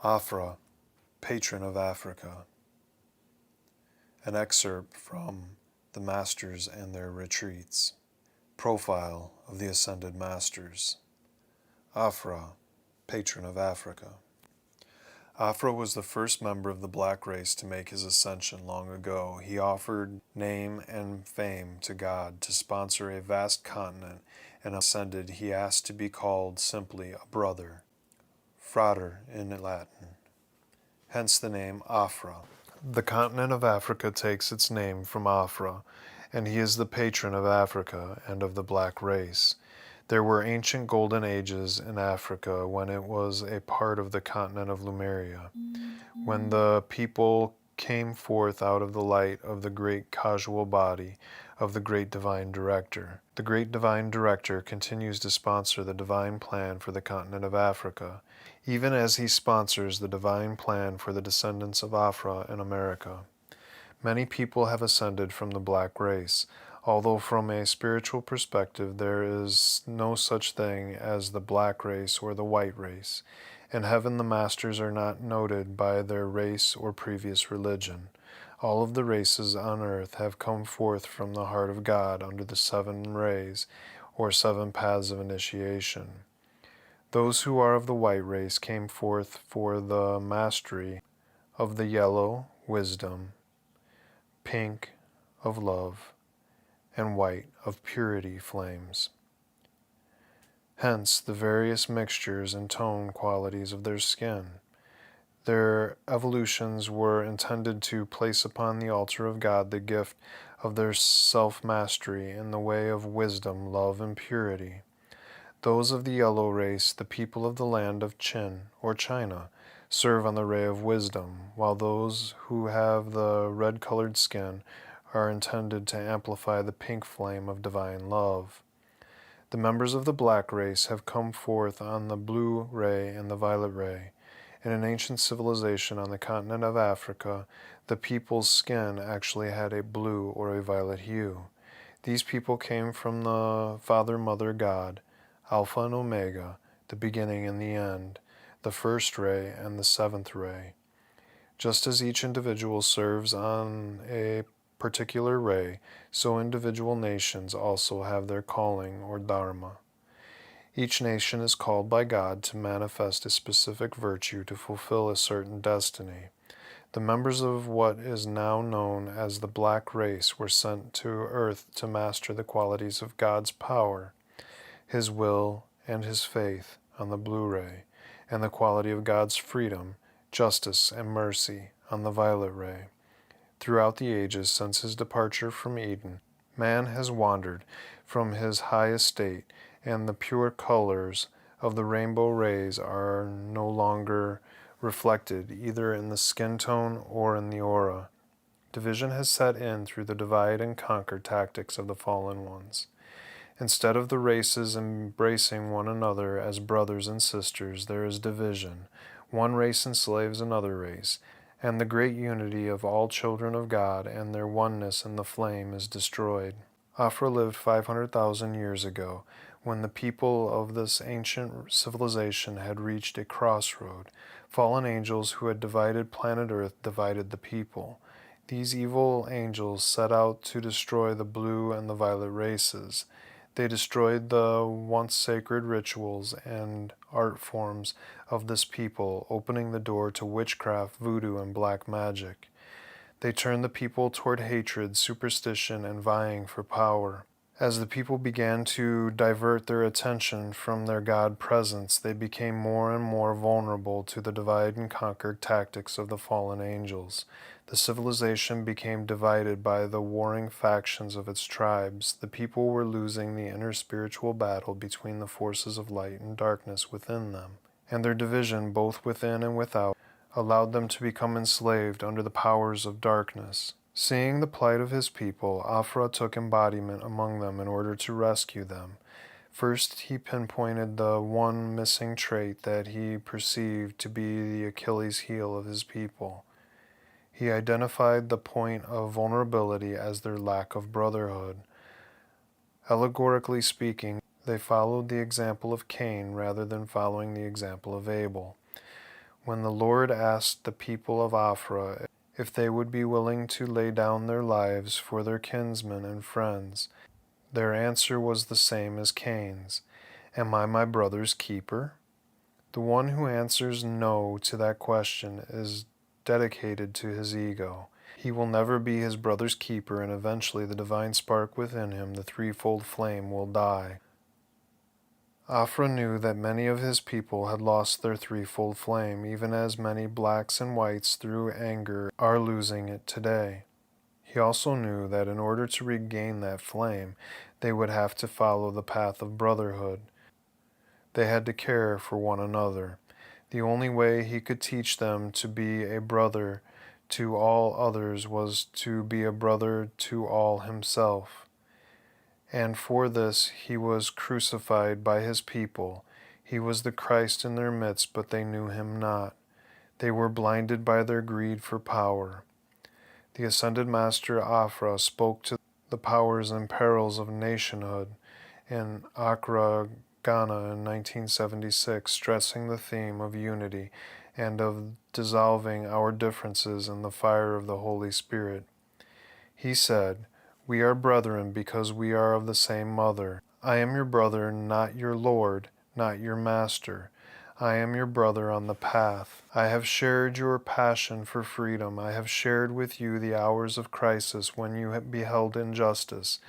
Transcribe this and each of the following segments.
Afra, Patron of Africa. An excerpt from The Masters and Their Retreats. Profile of the Ascended Masters. Afra, Patron of Africa. Afra was the first member of the black race to make his ascension long ago. He offered name and fame to God to sponsor a vast continent, and ascended he asked to be called simply a brother, frater in Latin, hence the name Afra. The continent of Africa takes its name from Afra, and he is the patron of Africa and of the black race. There were ancient golden ages in Africa when it was a part of the continent of Lemuria, when the people came forth out of the light of the great causal body of the great divine director. The great divine director continues to sponsor the divine plan for the continent of Africa, even as he sponsors the divine plan for the descendants of Afra in America. Many people have ascended from the black race, although from a spiritual perspective there is no such thing as the black race or the white race. In heaven the masters are not noted by their race or previous religion. All of the races on earth have come forth from the heart of God under the 7 rays, or 7 paths of initiation. Those who are of the white race came forth for the mastery of the yellow, wisdom, pink, of love, and white, of purity flames. Hence the various mixtures and tone qualities of their skin. Their evolutions were intended to place upon the altar of God the gift of their self-mastery in the way of wisdom, love, and purity. Those of the yellow race, the people of the land of Chin, or China, serve on the ray of wisdom, while those who have the red-colored skin are intended to amplify the pink flame of divine love. The members of the black race have come forth on the blue ray and the violet ray. In an ancient civilization on the continent of Africa, the people's skin actually had a blue or a violet hue. These people came from the Father, Mother, God, Alpha and Omega, the beginning and the end, the first ray and the 7th ray. Just as each individual serves on a particular ray, so individual nations also have their calling or dharma. Each nation is called by God to manifest a specific virtue to fulfill a certain destiny. The members of what is now known as the black race were sent to earth to master the qualities of God's power, His will, and His faith on the blue ray, and the quality of God's freedom, justice, and mercy on the violet ray. Throughout the ages since his departure from Eden, man has wandered from his high estate, and the pure colors of the rainbow rays are no longer reflected either in the skin tone or in the aura. Division has set in through the divide and conquer tactics of the fallen ones. Instead of the races embracing one another as brothers and sisters, there is division. One race enslaves another race, and the great unity of all children of God and their oneness in the flame is destroyed. Afra lived 500,000 years ago, when the people of this ancient civilization had reached a crossroad. Fallen angels who had divided planet Earth divided the people. These evil angels set out to destroy the blue and the violet races. They destroyed the once sacred rituals and art forms of this people, opening the door to witchcraft, voodoo, and black magic. They turned the people toward hatred, superstition, and vying for power. As the people began to divert their attention from their God presence, they became more and more vulnerable to the divide and conquer tactics of the fallen angels. The civilization became divided by the warring factions of its tribes. The people were losing the inner spiritual battle between the forces of light and darkness within them, and their division, both within and without, allowed them to become enslaved under the powers of darkness. Seeing the plight of his people, Afra took embodiment among them in order to rescue them. First, he pinpointed the one missing trait that he perceived to be the Achilles heel of his people. He identified the point of vulnerability as their lack of brotherhood. Allegorically speaking, they followed the example of Cain rather than following the example of Abel. When the Lord asked the people of Afra if they would be willing to lay down their lives for their kinsmen and friends, their answer was the same as Cain's: "Am I my brother's keeper?" The one who answers no to that question is dedicated to his ego. He will never be his brother's keeper, and eventually the divine spark within him, the threefold flame, will die. Afra knew that many of his people had lost their threefold flame, even as many blacks and whites through anger are losing it today. He also knew that in order to regain that flame, they would have to follow the path of brotherhood. They had to care for one another. The only way he could teach them to be a brother to all others was to be a brother to all himself. And for this he was crucified by his people. He was the Christ in their midst, but they knew him not. They were blinded by their greed for power. The ascended Master Afra spoke to the powers and perils of nationhood in Accra, Ghana in 1976, stressing the theme of unity and of dissolving our differences in the fire of the Holy Spirit. He said, "We are brethren because we are of the same mother. I am your brother, not your Lord, not your master. I am your brother on the path. I have shared your passion for freedom. I have shared with you the hours of crisis when you beheld injustice,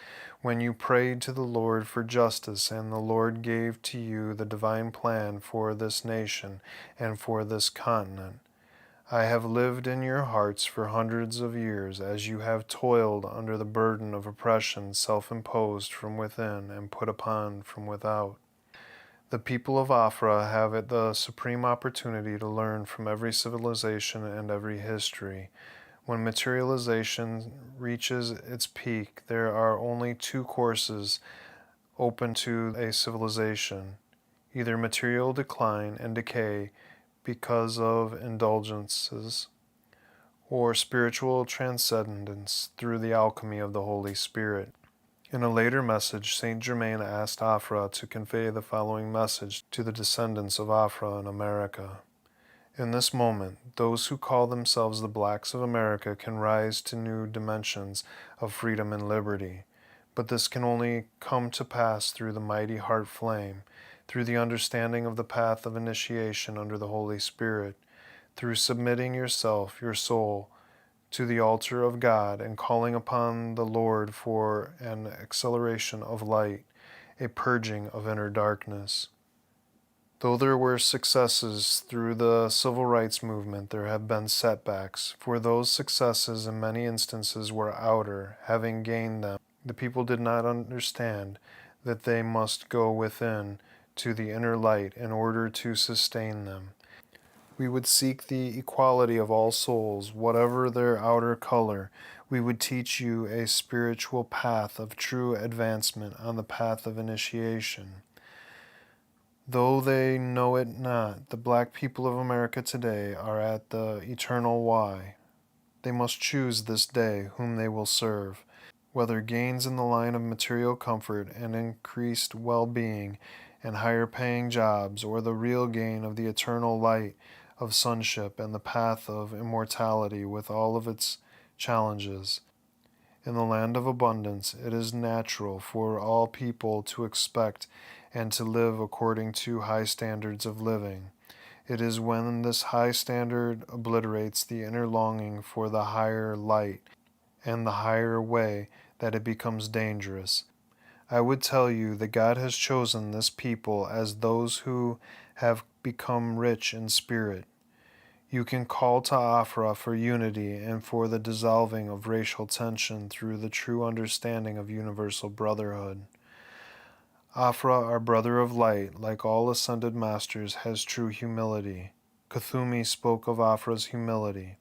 when you prayed to the Lord for justice, and the Lord gave to you the divine plan for this nation and for this continent. I have lived in your hearts for hundreds of years as you have toiled under the burden of oppression self-imposed from within and put upon from without. The people of Afra have the supreme opportunity to learn from every civilization and every history. When materialization reaches its peak, there are only two courses open to a civilization: either material decline and decay because of indulgences, or spiritual transcendence through the alchemy of the Holy Spirit. In a later message, Saint Germain asked Afra to convey the following message to the descendants of Afra in America. In this moment, those who call themselves the blacks of America can rise to new dimensions of freedom and liberty. But this can only come to pass through the mighty heart flame, through the understanding of the path of initiation under the Holy Spirit, through submitting yourself, your soul, to the altar of God and calling upon the Lord for an acceleration of light, a purging of inner darkness. Though there were successes through the civil rights movement, there have been setbacks, for those successes in many instances were outer. Having gained them, the people did not understand that they must go within to the inner light in order to sustain them. We would seek the equality of all souls, whatever their outer color. We would teach you a spiritual path of true advancement on the path of initiation. Though they know it not, the black people of America today are at the eternal why. They must choose this day whom they will serve, whether gains in the line of material comfort and increased well-being and higher-paying jobs, or the real gain of the eternal light of sonship and the path of immortality with all of its challenges. In the land of abundance, it is natural for all people to expect and to live according to high standards of living. It is when this high standard obliterates the inner longing for the higher light and the higher way that it becomes dangerous. I would tell you that God has chosen this people as those who have become rich in spirit. You can call to Afra for unity and for the dissolving of racial tension through the true understanding of universal brotherhood. Afra, our brother of light, like all ascended masters, has true humility. Kuthumi spoke of Afra's humility.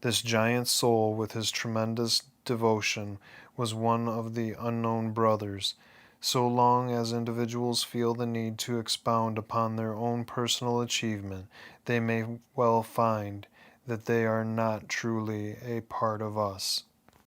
This giant soul, with his tremendous devotion, was one of the unknown brothers. So long as individuals feel the need to expound upon their own personal achievement, they may well find that they are not truly a part of us.